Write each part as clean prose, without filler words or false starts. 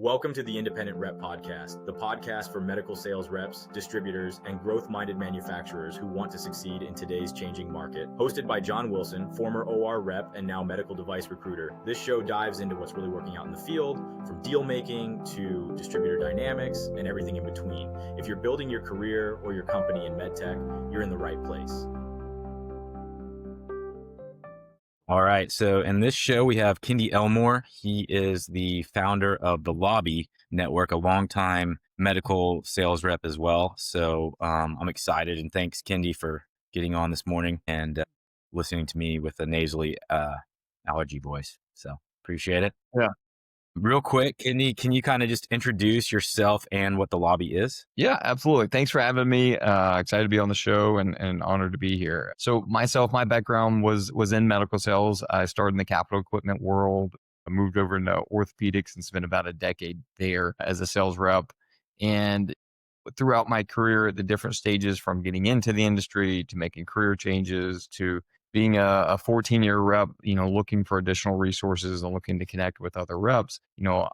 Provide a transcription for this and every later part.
Welcome to the Independent Rep Podcast, the podcast for medical sales reps, distributors, and growth-minded manufacturers who want to succeed in today's changing market. Hosted by John Wilson, former OR rep and now medical device recruiter, this show dives into what's really working out in the field, from deal making to distributor dynamics and everything in between. If you're building your career or your company in medtech, you're in the right place. All right. So in this show, we have Kendy Elmore. He is the founder of the Lobby Network, a longtime medical sales rep as well. So I'm excited, and thanks, Kendy, for getting on this morning and listening to me with a nasally allergy voice. So appreciate it. Yeah. Real quick, Kendy, can you kind of just introduce yourself and what the Lobby is? Yeah, absolutely. Thanks for having me. Excited to be on the show and honored to be here. So my background was in medical sales. I started in the capital equipment world. I moved over into orthopedics and spent about a decade there as a sales rep. And throughout my career at the different stages, from getting into the industry to making career changes to being a 14-year rep, looking for additional resources and looking to connect with other reps,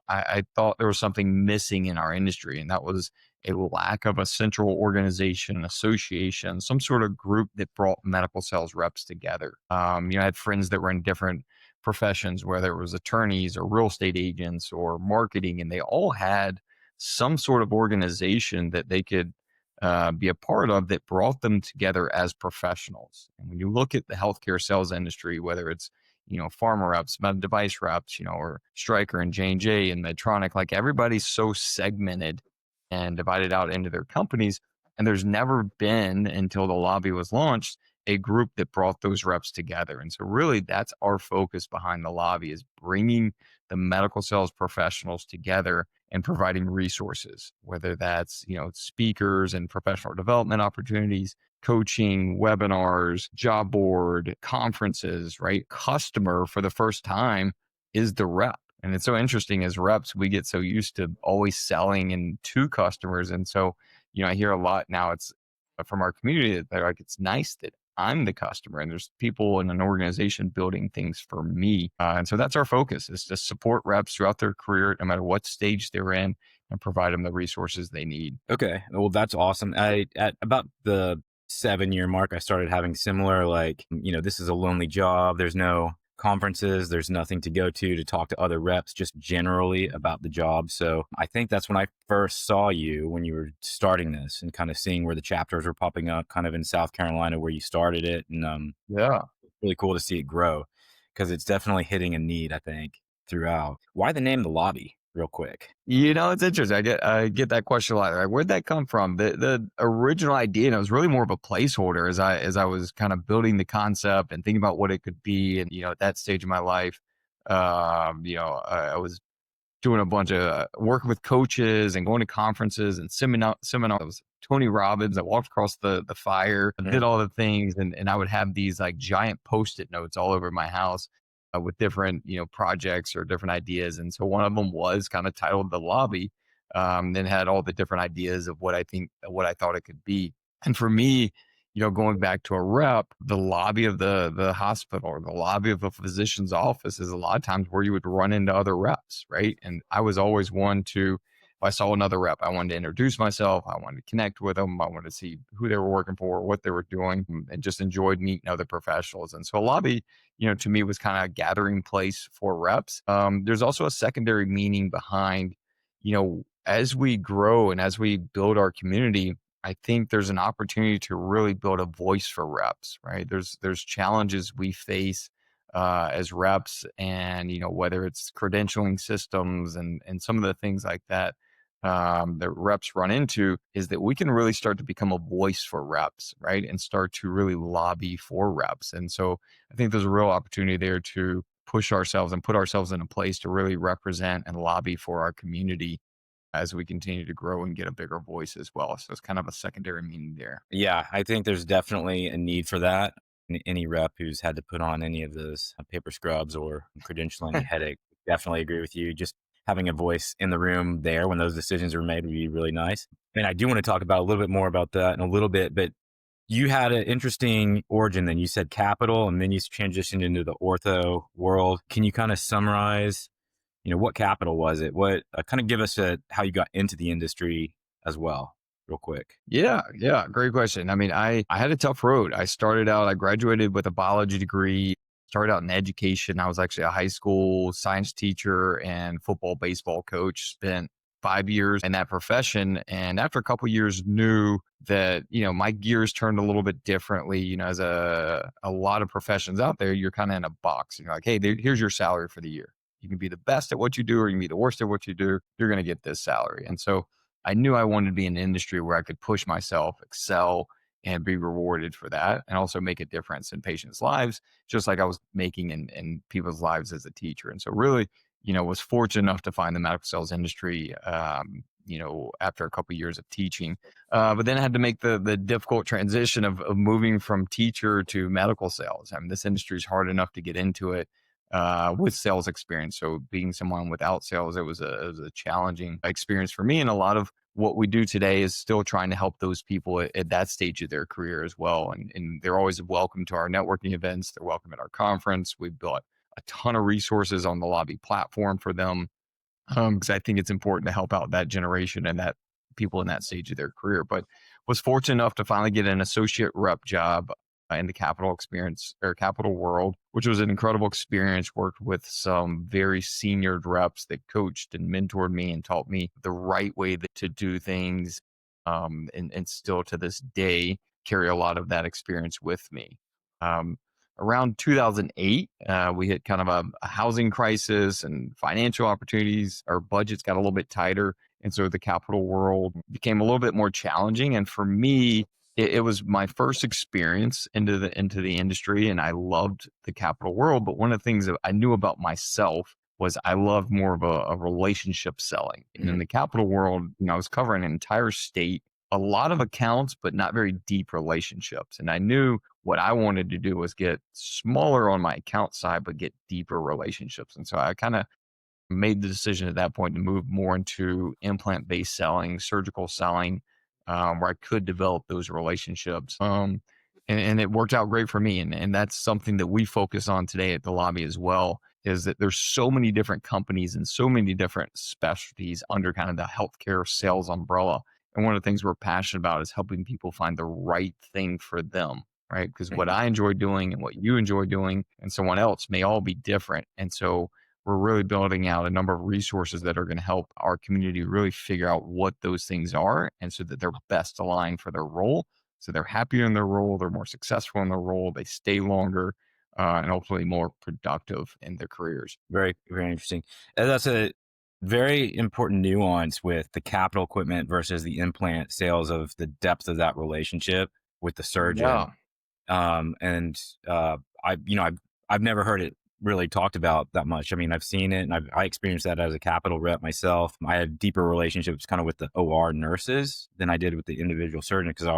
I thought there was something missing in our industry, and that was a lack of a central organization, association, some sort of group that brought medical sales reps together. I had friends that were in different professions, whether it was attorneys or real estate agents or marketing, and they all had some sort of organization that they could be a part of that brought them together as professionals. And when you look at the healthcare sales industry, whether it's, pharma reps, med device reps, or Stryker and J&J and Medtronic, like everybody's so segmented and divided out into their companies. And there's never been, until the Lobby was launched, a group that brought those reps together. And so really that's our focus behind the Lobby, is bringing the medical sales professionals together and providing resources, whether that's, speakers and professional development opportunities, coaching, webinars, job board, conferences, right? Customer for the first time is the rep. And it's so interesting, as reps, we get so used to always selling and to customers. And so, I hear a lot now, it's from our community that they're like, it's nice that I'm the customer and there's people in an organization building things for me. And so that's our focus, is to support reps throughout their career, no matter what stage they're in, and provide them the resources they need. Okay. Well, that's awesome. At about the 7-year mark, I started having similar, this is a lonely job. There's no conferences. There's nothing to go to talk to other reps, just generally about the job. So I think that's when I first saw you, when you were starting this and kind of seeing where the chapters were popping up kind of in South Carolina where you started it. And Yeah, really cool to see it grow, because it's definitely hitting a need, I think, throughout. Why the name The Lobby, real quick? it's interesting. I get that question a lot. Like, where'd that come from? The original idea, and it was really more of a placeholder as I was kind of building the concept and thinking about what it could be. And at that stage of my life, I was doing a bunch of working with coaches and going to conferences and seminars. It was Tony Robbins. I walked across the fire and did all the things, and I would have these like giant Post-it notes all over my house with different projects or different ideas. And so one of them was kind of titled The Lobby, then had all the different ideas of what I thought it could be. And for me, going back to a rep, the lobby of the hospital or the lobby of a physician's office is a lot of times where you would run into other reps, right? And I was always one to, if I saw another rep, I wanted to introduce myself. I wanted to connect with them. I wanted to see who they were working for, what they were doing, and just enjoyed meeting other professionals. And so a lobby, to me, was kind of a gathering place for reps. There's also a secondary meaning behind, as we grow and as we build our community, I think there's an opportunity to really build a voice for reps, right? There's challenges we face as reps, and whether it's credentialing systems and some of the things like that that reps run into, is that we can really start to become a voice for reps, right? And start to really lobby for reps. And so I think there's a real opportunity there to push ourselves and put ourselves in a place to really represent and lobby for our community as we continue to grow and get a bigger voice as well. So it's kind of a secondary meaning there. Yeah, I think there's definitely a need for that. Any rep who's had to put on any of those paper scrubs or credentialing headache, definitely agree with you. Just having a voice in the room there when those decisions are made would be really nice. And I do want to talk about a little bit more about that in a little bit, but you had an interesting origin. Then you said capital, and then you transitioned into the ortho world. Can you kind of summarize, what capital was it? What kind of give us how you got into the industry as well, real quick. Yeah, yeah, great question. I mean, I had a tough road. I graduated with a biology degree, started out in education. I was actually a high school science teacher and football, baseball coach, spent 5 years in that profession. And after a couple of years, knew that, my gears turned a little bit differently. As a lot of professions out there, you're kind of in a box. You're like, hey, here's your salary for the year. You can be the best at what you do, or you can be the worst at what you do. You're going to get this salary. And so I knew I wanted to be in an industry where I could push myself, excel, and be rewarded for that, and also make a difference in patients' lives, just like I was making in people's lives as a teacher. And so really, was fortunate enough to find the medical sales industry, after a couple of years of teaching. But then I had to make the difficult transition of moving from teacher to medical sales. I mean, this industry is hard enough to get into it with sales experience. So being someone without sales, it was a challenging experience for me. And a lot of what we do today is still trying to help those people at that stage of their career as well. And they're always welcome to our networking events. They're welcome at our conference. We've built a ton of resources on the lobby platform for them, because I think it's important to help out that generation and that people in that stage of their career. But was fortunate enough to finally get an associate rep job in the capital world, which was an incredible experience. Worked with some very senior reps that coached and mentored me and taught me the right way to do things. And still to this day, carry a lot of that experience with me. Around 2008, we hit kind of a housing crisis and financial opportunities. Our budgets got a little bit tighter. And so the capital world became a little bit more challenging. And for me, it was my first experience into the industry, and I loved the capital world. But one of the things that I knew about myself was I loved more of a relationship selling. And in the capital world, I was covering an entire state, a lot of accounts, but not very deep relationships. And I knew what I wanted to do was get smaller on my account side, but get deeper relationships. And so I kind of made the decision at that point to move more into implant-based selling, surgical selling, where I could develop those relationships. And it worked out great for me. And that's something that we focus on today at the lobby as well, is that there's so many different companies and so many different specialties under kind of the healthcare sales umbrella. And one of the things we're passionate about is helping people find the right thing for them, right? Because what I enjoy doing and what you enjoy doing and someone else may all be different. And so we're really building out a number of resources that are going to help our community really figure out what those things are, and so that they're best aligned for their role. So they're happier in their role, they're more successful in their role, they stay longer, and hopefully more productive in their careers. Very, very interesting. And that's a very important nuance with the capital equipment versus the implant sales, of the depth of that relationship with the surgeon. Yeah. I've never heard it really talked about that much. I mean, I've seen it, and I experienced that as a capital rep myself. I had deeper relationships kind of with the OR nurses than I did with the individual surgeon, because I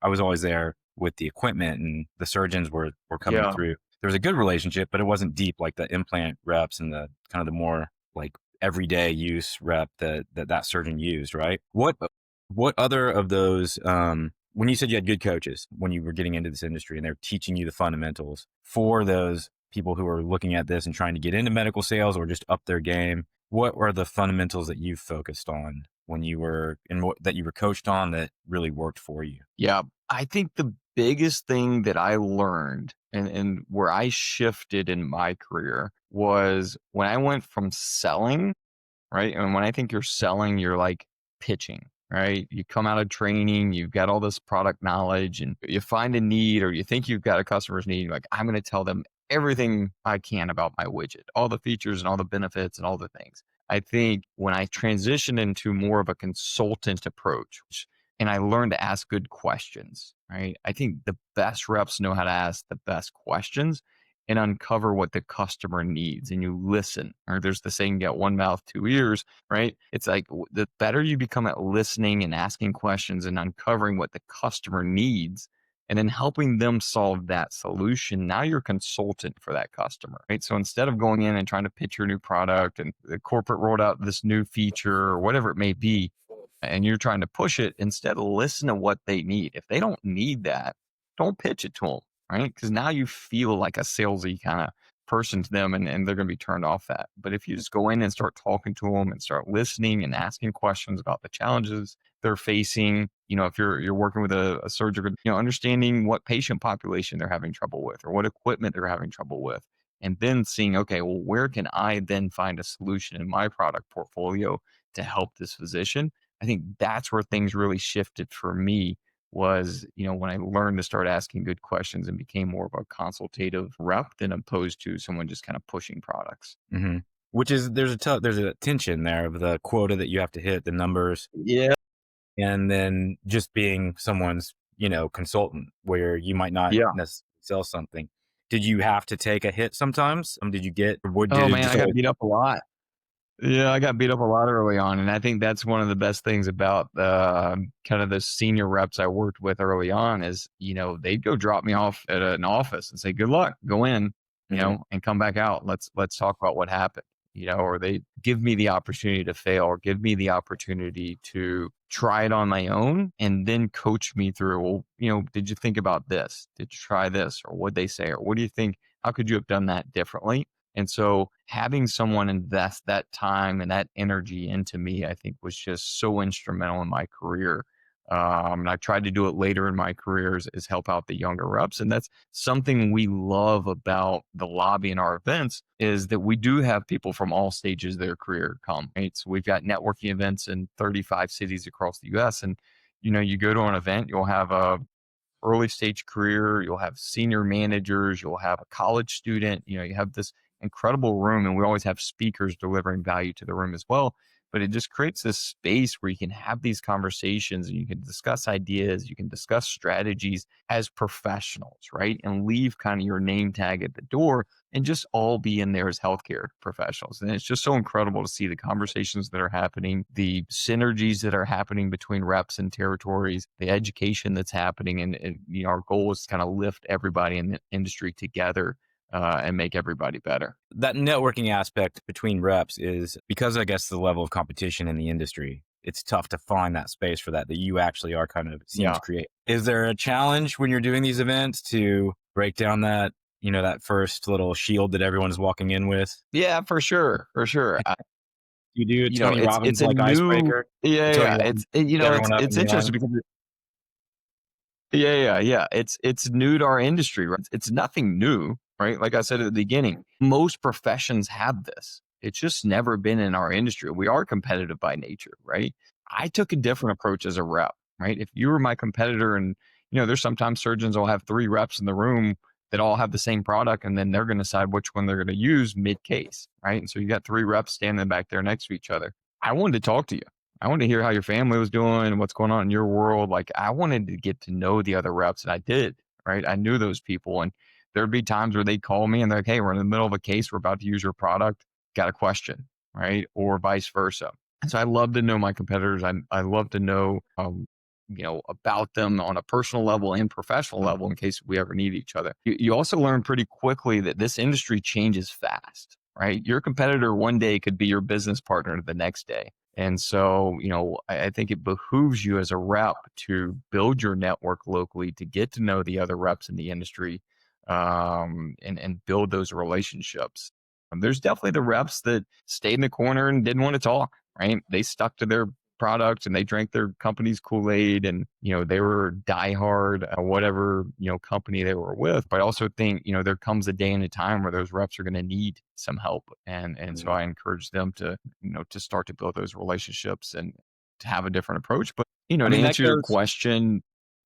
was always there with the equipment, and the surgeons were coming Yeah. through. There was a good relationship, but it wasn't deep like the implant reps and the kind of the more like everyday use rep that surgeon used, right? What other of those, when you said you had good coaches when you were getting into this industry and they're teaching you the fundamentals, for those people who are looking at this and trying to get into medical sales or just up their game, what were the fundamentals that you focused on when you were that you were coached on that really worked for you? Yeah. I think the biggest thing that I learned and where I shifted in my career was when I went from selling, right? And when I think you're selling, you're like pitching, right? You come out of training, you've got all this product knowledge, and you find a need, or you think you've got a customer's need. You're like, I'm going to tell them everything I can about my widget, all the features and all the benefits and all the things. I think when I transitioned into more of a consultant approach, and I learned to ask good questions, right? I think the best reps know how to ask the best questions and uncover what the customer needs, and you listen. Or there's the saying, get one mouth, two ears, right? It's like the better you become at listening and asking questions and uncovering what the customer needs, and then helping them solve that solution, now you're a consultant for that customer, right? So instead of going in and trying to pitch your new product, and the corporate rolled out this new feature or whatever it may be, and you're trying to push it, instead listen to what they need. If they don't need that, don't pitch it to them, right? Because now you feel like a salesy kind of person to them, and they're going to be turned off that. But if you just go in and start talking to them and start listening and asking questions about the challenges they're facing, if you're working with a surgeon, understanding what patient population they're having trouble with or what equipment they're having trouble with, and then seeing, okay, well, where can I then find a solution in my product portfolio to help this physician? I think that's where things really shifted for me was, when I learned to start asking good questions and became more of a consultative rep than opposed to someone just kind of pushing products. Mm-hmm. Which is, there's a tension there of the quota that you have to hit, the numbers, Yeah. and then just being someone's, consultant where you might not Yeah. necessarily sell something. Did you have to take a hit sometimes? Did you get, or did Oh it man, just I got always? beat up a lot. Yeah, I got beat up a lot early on, and I think that's one of the best things about kind of the senior reps I worked with early on is, they'd go drop me off at an office and say, "Good luck, go in, Mhm. and come back out. Let's talk about what happened." Or they give me the opportunity to fail, or give me the opportunity to try it on my own, and then coach me through. Well, did you think about this? Did you try this, or what they say, or what do you think? How could you have done that differently? And so having someone invest that time and that energy into me, I think was just so instrumental in my career. And I tried to do it later in my career is help out the younger reps. And that's something we love about the lobby in our events is that we do have people from all stages of their career come, right? So we've got networking events in 35 cities across the US. And, you go to an event, you'll have a early stage career, you'll have senior managers, you'll have a college student, you have this incredible room, and we always have speakers delivering value to the room as well. But it just creates this space where you can have these conversations and you can discuss ideas, you can discuss strategies as professionals, right? And leave kind of your name tag at the door and just all be in there as healthcare professionals. And it's just so incredible to see the conversations that are happening, the synergies that are happening between reps and territories, the education that's happening. And our goal is to kind of lift everybody in the industry together and make everybody better. That networking aspect between reps is because, I guess, the level of competition in the industry, it's tough to find that space for that you actually are kind of seem Yeah. to create. Is there a challenge when you're doing these events to break down that, that first little shield that everyone's walking in with? Yeah, for sure. For sure. You do a Tony It's Robbins a like new, icebreaker? yeah, Tony yeah. Robbins, get everyone up It's and interesting yelling? because yeah. It's new to our industry, right? It's nothing new, right? Like I said at the beginning, most professions have this. It's just never been in our industry. We are competitive by nature, right? I took a different approach as a rep, right? If you were my competitor and, there's sometimes surgeons will have 3 reps in the room that all have the same product, and then they're going to decide which one they're going to use mid case, right? And so you got 3 reps standing back there next to each other. I wanted to talk to you. I wanted to hear how your family was doing and what's going on in your world. Like I wanted to get to know the other reps, and I did, right? I knew those people, and there'd be times where they'd call me and they're like, "Hey, we're in the middle of a case. We're about to use your product. Got a question," right? Or vice versa. And so I love to know my competitors. I love to know, about them on a personal level and professional level in case we ever need each other. You also learn pretty quickly that this industry changes fast, right? Your competitor one day could be your business partner the next day. And so, I think it behooves you as a rep to build your network locally, to get to know the other reps in the industry, and build those relationships. There's definitely the reps that stayed in the corner and didn't want to talk, right? They stuck to their product and they drank their company's Kool-Aid, and, they were diehard, whatever, company they were with. But I also think, there comes a day and a time where those reps are going to need some help. And so I encourage them to, to start to build those relationships and to have a different approach. But, I to mean, answer your question,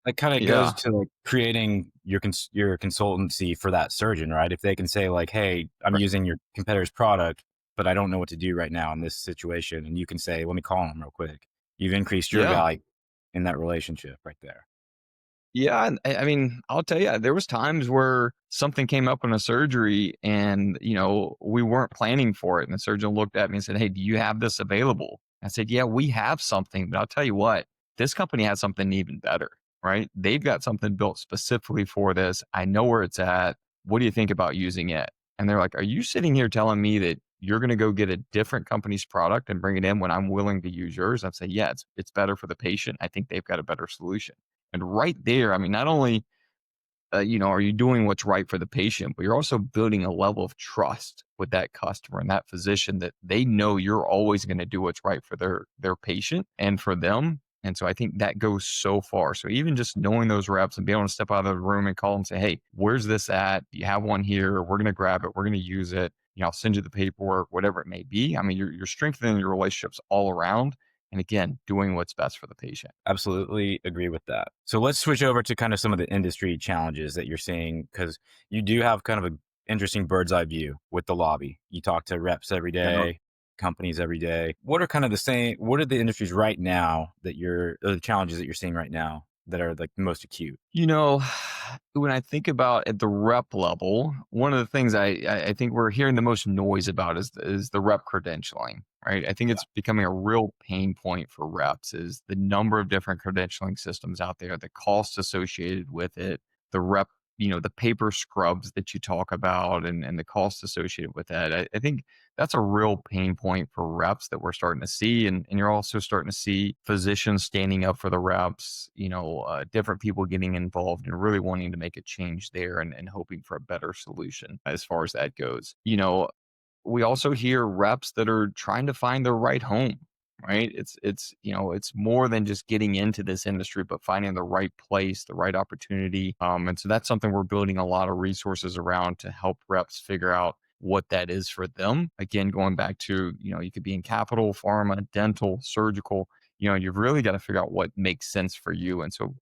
that kind of goes yeah, to like creating your consultancy for that surgeon, right? If they can say like, "Hey, I'm right, using your competitor's product, but I don't know what to do right now in this situation," and you can say, "Let me call him real quick." You've increased your yeah. value in that relationship right there. Yeah, and I mean, I'll tell you, there was times where something came up in a surgery and, we weren't planning for it. And the surgeon looked at me and said, "Hey, do you have this available?" I said, "Yeah, we have something, but I'll tell you what, this company has something even better, right? They've got something built specifically for this. I know where it's at. What do you think about using it?" And they're like, "Are you sitting here telling me that you're going to go get a different company's product and bring it in when I'm willing to use yours?" I'd say, "Yeah, it's better for the patient. I think they've got a better solution." And right there, I mean, not only are you doing what's right for the patient? But you're also building a level of trust with that customer and that physician that they know you're always going to do what's right for their patient and for them. And so I think that goes so far. So even just knowing those reps and being able to step out of the room and call them and say, hey, where's this at? Do you have one here? We're going to grab it. We're going to use it. I'll send you the paperwork, whatever it may be. I mean, you're strengthening your relationships all around. And again, doing what's best for the patient. Absolutely agree with that. So let's switch over to kind of some of the industry challenges that you're seeing, because you do have kind of an interesting bird's eye view with the lobby. You talk to reps every day, companies every day. What are kind of what are the industries right now the challenges that you're seeing right now that are like the most acute? When I think about at the rep level, one of the things I think we're hearing the most noise about is the rep credentialing, right? I think it's becoming a real pain point for reps is the number of different credentialing systems out there, the cost associated with it, the rep, the paper scrubs that you talk about and the cost associated with that. I think that's a real pain point for reps that we're starting to see. And you're also starting to see physicians standing up for the reps, different people getting involved and really wanting to make a change there and hoping for a better solution as far as that goes. We also hear reps that are trying to find their right home, right? It's more than just getting into this industry, but finding the right place, the right opportunity. And so that's something we're building a lot of resources around to help reps figure out what that is for them. Again, going back to, you could be in capital, pharma, dental, surgical, you've really got to figure out what makes sense for you. And so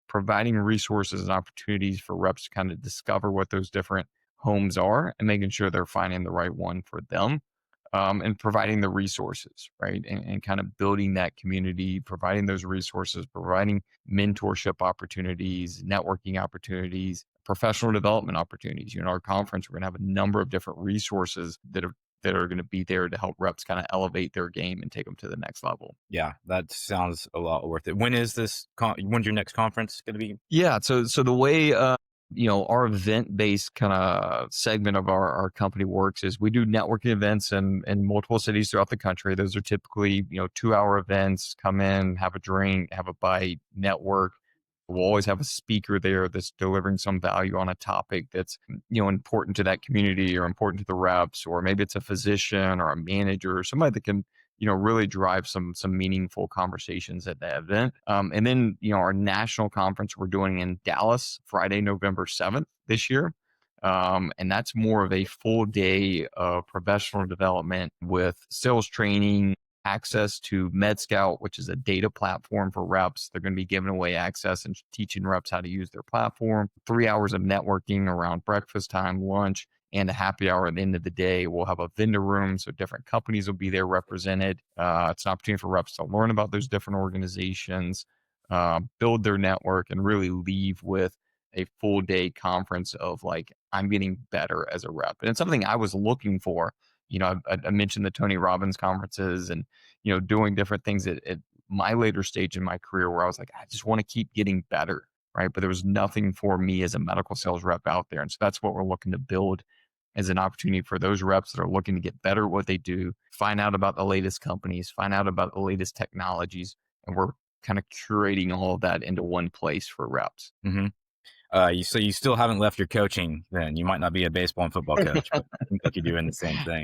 providing resources and opportunities for reps to kind of discover what those different homes are and making sure they're finding the right one for them, and providing the resources, right? And kind of building that community, providing those resources, providing mentorship opportunities, networking opportunities, professional development opportunities. Our conference, we're going to have a number of different resources that are going to be there to help reps kind of elevate their game and take them to the next level. Yeah, that sounds a lot worth it. When's your next conference going to be? Yeah. So the way, our event-based kind of segment of our company works is we do networking events in multiple cities throughout the country. Those are typically, 2-hour events. Come in, have a drink, have a bite, network. We'll always have a speaker there that's delivering some value on a topic that's, important to that community or important to the reps, or maybe it's a physician or a manager or somebody that can, really drive some meaningful conversations at the event. And then, our national conference we're doing in Dallas, Friday, November 7th this year. And that's more of a full day of professional development with sales training, access to MedScout, which is a data platform for reps. They're going to be giving away access and teaching reps how to use their platform. 3 hours of networking around breakfast time, lunch, and a happy hour at the end of the day. We'll have a vendor room, so different companies will be there represented. It's an opportunity for reps to learn about those different organizations, build their network, and really leave with a full day conference of like, I'm getting better as a rep. And it's something I was looking for. I mentioned the Tony Robbins conferences and, doing different things at my later stage in my career where I was like, I just want to keep getting better. Right. But there was nothing for me as a medical sales rep out there. And so that's what we're looking to build as an opportunity for those reps that are looking to get better at what they do, find out about the latest companies, find out about the latest technologies. And we're kind of curating all of that into one place for reps. Mm-hmm. So you still haven't left your coaching then. You might not be a baseball and football coach, but I think you're doing the same thing.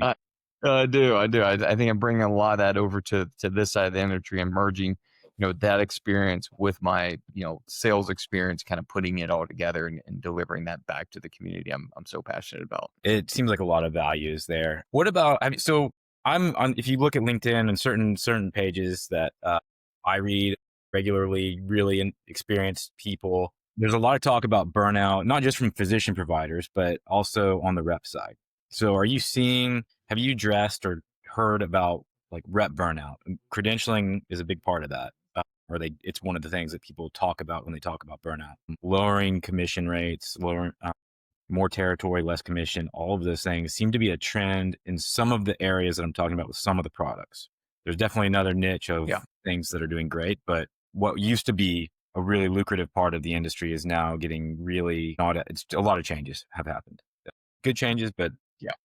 I do. I think I'm bringing a lot of that over to this side of the industry and merging, that experience with my, sales experience, kind of putting it all together and delivering that back to the community I'm so passionate about. It seems like a lot of values there. What about, so I'm on, if you look at LinkedIn and certain pages that I read regularly, really experienced people, there's a lot of talk about burnout, not just from physician providers, but also on the rep side. So have you addressed or heard about like rep burnout? Credentialing is a big part of that. It's one of the things that people talk about when they talk about burnout. Lowering commission rates, more territory, less commission, all of those things seem to be a trend in some of the areas that I'm talking about with some of the products. There's definitely another niche of things that are doing great, but what used to be a really lucrative part of the industry is now getting really it's a lot of changes have happened. Good changes, but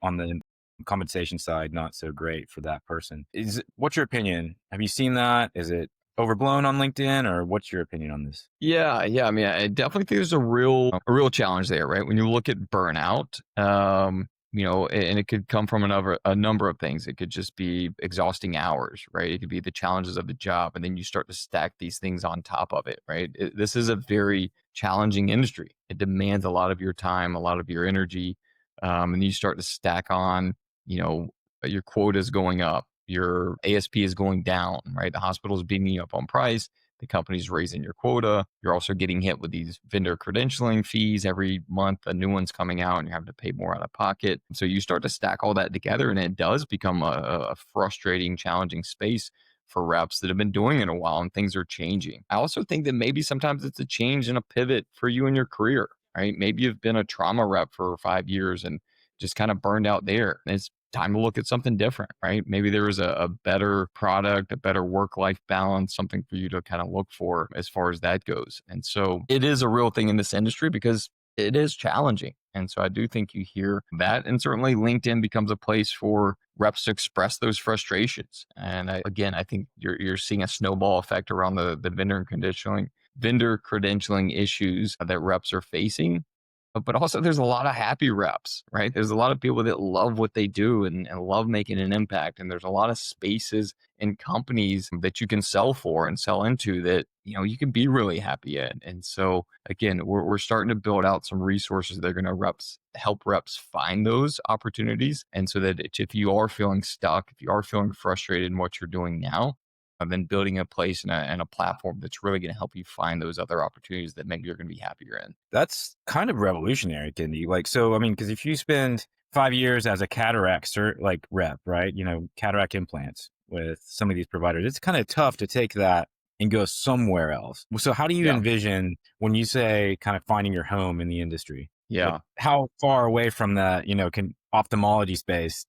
on the compensation side, not so great for that person. What's your opinion? Have you seen that? Is it overblown on LinkedIn, or what's your opinion on this? Yeah. I mean, I definitely think there's a real challenge there, right? When you look at burnout, and it could come from a number of things. It could just be exhausting hours, right? It could be the challenges of the job, and then you start to stack these things on top of it, right? This is a very challenging industry. It demands a lot of your time, a lot of your energy, and you start to stack on, you know, your quota is going up, your ASP is going down, right? The hospital is beating you up on price, the company's raising your quota. You're also getting hit with these vendor credentialing fees every month. A new one's coming out and you have to pay more out of pocket. So you start to stack all that together, and it does become a frustrating, challenging space for reps that have been doing it a while, and things are changing. I also think that maybe sometimes it's a change and a pivot for you in your career, right? Maybe you've been a trauma rep for 5 years and just kind of burned out there. And it's time to look at something different, right? Maybe there was a better product, a better work-life balance, something for you to kind of look for as far as that goes. And so it is a real thing in this industry because it is challenging. And so I do think you hear that. And certainly LinkedIn becomes a place for reps to express those frustrations. And I think you're seeing a snowball effect around the vendor credentialing issues that reps are facing. But also there's a lot of happy reps, right? There's a lot of people that love what they do and love making an impact. And there's a lot of spaces and companies that you can sell for and sell into that, you can be really happy in. And so again, we're starting to build out some resources that are going to help reps find those opportunities. And so that if you are feeling stuck, if you are feeling frustrated in what you're doing now, then building a place and a platform that's really going to help you find those other opportunities that maybe you're going to be happier in. That's kind of revolutionary, Kendy. Like, so, I mean, because if you spend 5 years as a cataract rep, right? Cataract implants with some of these providers, it's kind of tough to take that and go somewhere else. So how do you Yeah. envision when you say kind of finding your home in the industry? Yeah. Like, how far away from that, can ophthalmology space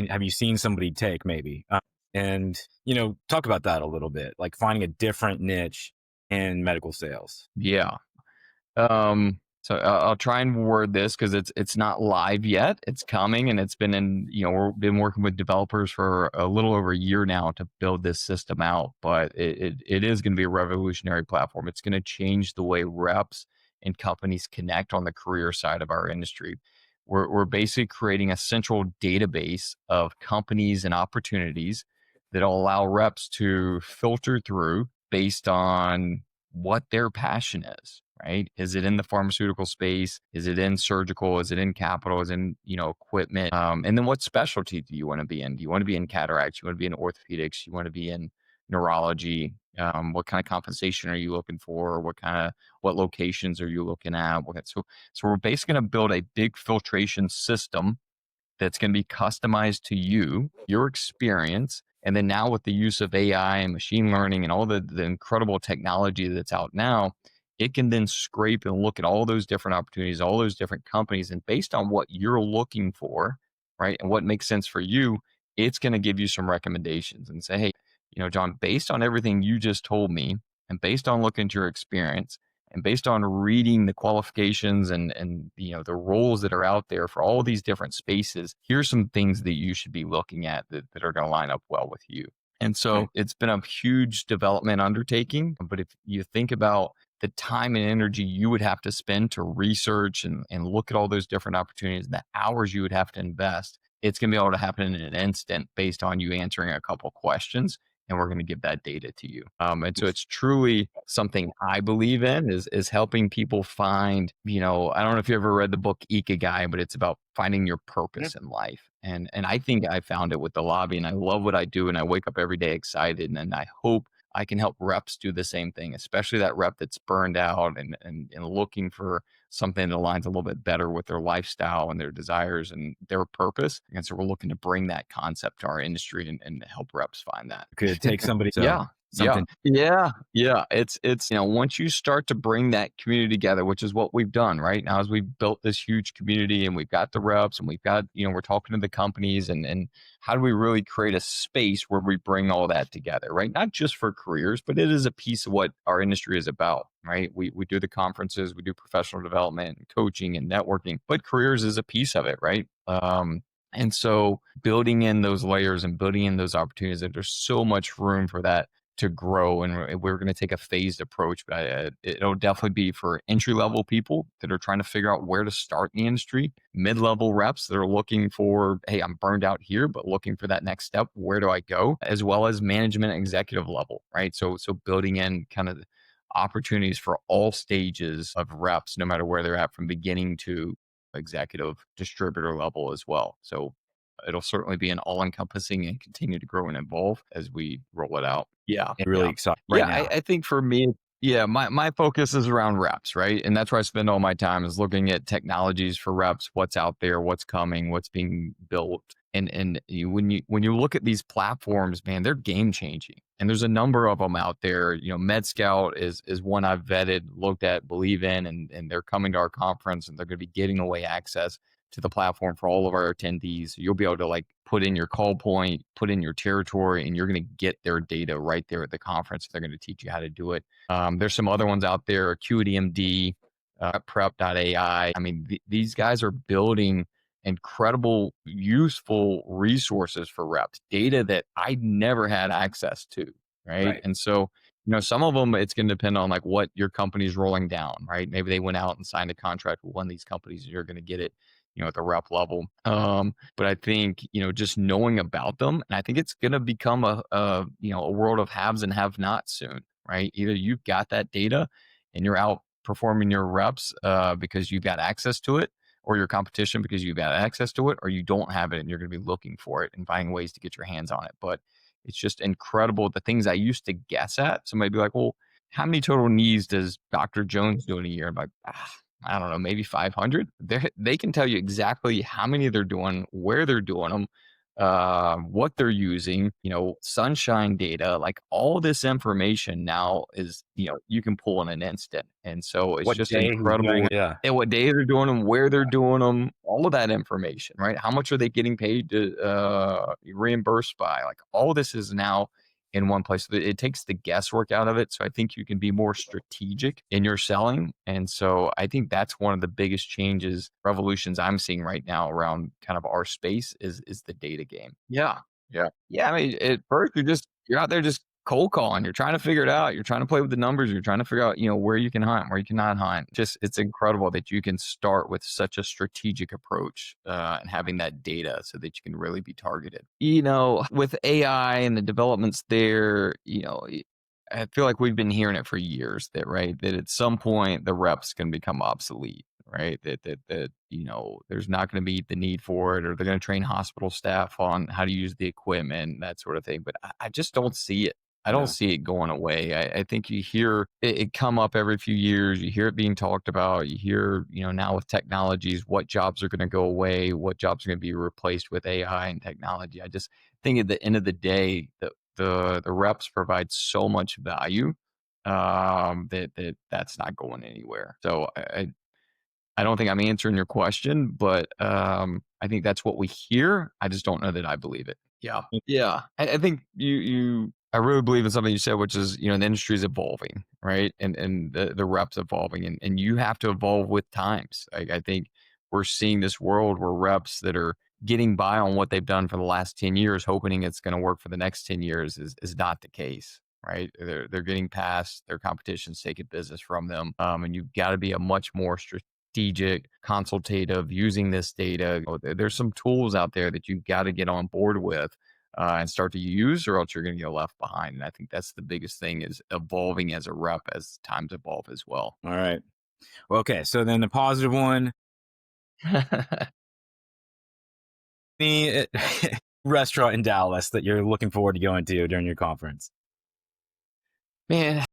have you seen somebody take maybe? And, talk about that a little bit, like finding a different niche in medical sales. Yeah. So I'll try and word this because it's not live yet. It's coming, and it's been we've been working with developers for a little over a year now to build this system out. But it is going to be a revolutionary platform. It's going to change the way reps and companies connect on the career side of our industry. We're basically creating a central database of companies and opportunities that'll allow reps to filter through based on what their passion is, right? Is it in the pharmaceutical space? Is it in surgical? Is it in capital? Is it in, equipment? And then what specialty do you want to be in? Do you want to be in cataracts? You want to be in orthopedics? You want to be in neurology? What kind of compensation are you looking for? What locations are you looking at? So we're basically going to build a big filtration system that's going to be customized to you, your experience. And then now with the use of AI and machine learning and all the incredible technology that's out now, it can then scrape and look at all those different opportunities, all those different companies. And based on what you're looking for, right, and what makes sense for you, it's going to give you some recommendations and say, hey, John, based on everything you just told me, and based on looking at your experience, and based on reading the qualifications and the roles that are out there for all these different spaces, here's some things that you should be looking at that are going to line up well with you. And so It's been a huge development undertaking. But if you think about the time and energy you would have to spend to research and look at all those different opportunities, the hours you would have to invest, it's going to be able to happen in an instant based on you answering a couple questions. And we're going to give that data to you. And so it's truly something I believe in is helping people find, I don't know if you ever read the book Ikigai, but it's about finding your purpose in life. And I think I found it with the lobby, and I love what I do, and I wake up every day excited. And I hope I can help reps do the same thing, especially that rep that's burned out and looking for something that aligns a little bit better with their lifestyle and their desires and their purpose. And so we're looking to bring that concept to our industry and help reps find that. Could take somebody. Something. Yeah. It's once you start to bring that community together, which is what we've done right now, as we've built this huge community and we've got the reps and we've got, we're talking to the companies and how do we really create a space where we bring all that together, right? Not just for careers, but it is a piece of what our industry is about, right? We do the conferences, we do professional development and coaching and networking, but careers is a piece of it, right? And so building in those layers and building in those opportunities, that there's so much room for that to grow, and we're going to take a phased approach. But it'll definitely be for entry level people that are trying to figure out where to start in the industry, mid level reps that are looking for, hey, I'm burned out here, but looking for that next step. Where do I go? As well as management executive level, right? So building in kind of opportunities for all stages of reps, no matter where they're at, from beginning to executive distributor level as well. So it'll certainly be an all encompassing and continue to grow and evolve as we roll it out. Yeah. Really excited right now. I think for me, my focus is around reps, right? And that's where I spend all my time, is looking at technologies for reps, what's out there, what's coming, what's being built. And when you look at these platforms, man, they're game changing. And there's a number of them out there. MedScout is one I've vetted, looked at, believe in, and they're coming to our conference, and they're going to be giving away access to the platform for all of our attendees. So you'll be able to like put in your call point, put in your territory, and you're going to get their data right there at the conference. They're going to teach you how to do it. There's some other ones out there, AcuityMD, prep.ai. I mean, these guys are building incredible, useful resources for reps, data that I never had access to, right? And so, some of them, it's going to depend on like what your company's rolling down, right? Maybe they went out and signed a contract with one of these companies, and you're going to get it, at the rep level. But I think, just knowing about them, and I think it's going to become a world of haves and have nots soon, right? Either you've got that data and you're outperforming your reps because you've got access to it, or your competition because you've got access to it, or you don't have it and you're going to be looking for it and finding ways to get your hands on it. But it's just incredible. The things I used to guess at, somebody be like, well, how many total knees does Dr. Jones do in a year? I'm like, I don't know, maybe 500. They can tell you exactly how many they're doing, where they're doing them, what they're using, sunshine data, like all this information now is, you can pull in an instant. And so it's just incredible. And what day they're doing them, where they're doing them, all of that information, right? How much are they getting paid to reimbursed by? Like all this is now in one place. It takes the guesswork out of it. So I think you can be more strategic in your selling. And so I think that's one of the biggest changes, revolutions I'm seeing right now around kind of our space is the data game. Yeah. I mean, at first you're out there just cold calling. You're trying to figure it out. You're trying to play with the numbers. You're trying to figure out, where you can hunt, where you cannot hunt. Just, it's incredible that you can start with such a strategic approach and having that data so that you can really be targeted. With AI and the developments there, I feel like we've been hearing it for years that at some point the reps can become obsolete, right? That there's not going to be the need for it, or they're going to train hospital staff on how to use the equipment, that sort of thing. But I just don't see it. I don't see it going away. I think you hear it come up every few years. You hear it being talked about. You hear, now with technologies, what jobs are going to go away, what jobs are going to be replaced with AI and technology. I just think at the end of the day, the reps provide so much value that's not going anywhere. So I don't think I'm answering your question, but I think that's what we hear. I just don't know that I believe it. Yeah. I think I really believe in something you said, which is, the industry is evolving, right? And the reps evolving, and you have to evolve with times. I think we're seeing this world where reps that are getting by on what they've done for the last 10 years, hoping it's going to work for the next 10 years is not the case, right? They're getting past their competition's taking business from them. And you've got to be a much more strategic, consultative, using this data. There's some tools out there that you've got to get on board with and start to use, or else you're going to get left behind. And I think that's the biggest thing, is evolving as a rep as times evolve as well. All right. Okay. So then the positive one, the restaurant in Dallas that you're looking forward to going to during your conference. Man,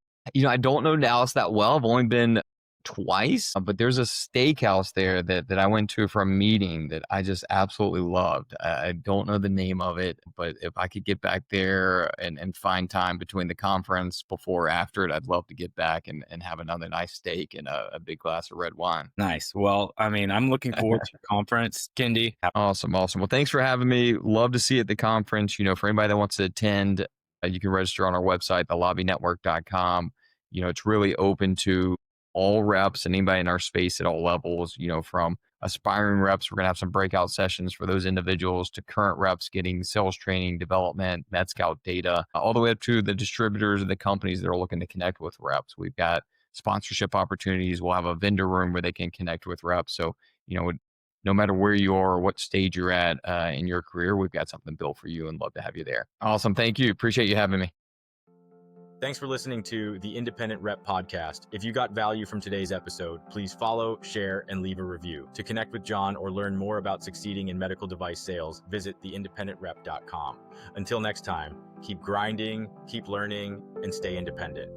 I don't know Dallas that well. I've only been twice, but there's a steakhouse there that I went to for a meeting that I just absolutely loved. I don't know the name of it, but if I could get back there and find time between the conference before or after it, I'd love to get back and have another nice steak and a big glass of red wine. Nice. Well, I mean, I'm looking forward to your conference, Kendy. Awesome. Well, thanks for having me. Love to see you at the conference. For anybody that wants to attend, you can register on our website, thelobbynetwork.com. It's really open to all reps and anybody in our space at all levels, from aspiring reps. We're going to have some breakout sessions for those individuals to current reps getting sales training, development, MedScout data, all the way up to the distributors and the companies that are looking to connect with reps. We've got sponsorship opportunities. We'll have a vendor room where they can connect with reps. So, no matter where you are or what stage you're at in your career, we've got something built for you and love to have you there. Awesome. Thank you. Appreciate you having me. Thanks for listening to the Independent Rep Podcast. If you got value from today's episode, please follow, share, and leave a review. To connect with John or learn more about succeeding in medical device sales, visit theindependentrep.com. Until next time, keep grinding, keep learning, and stay independent.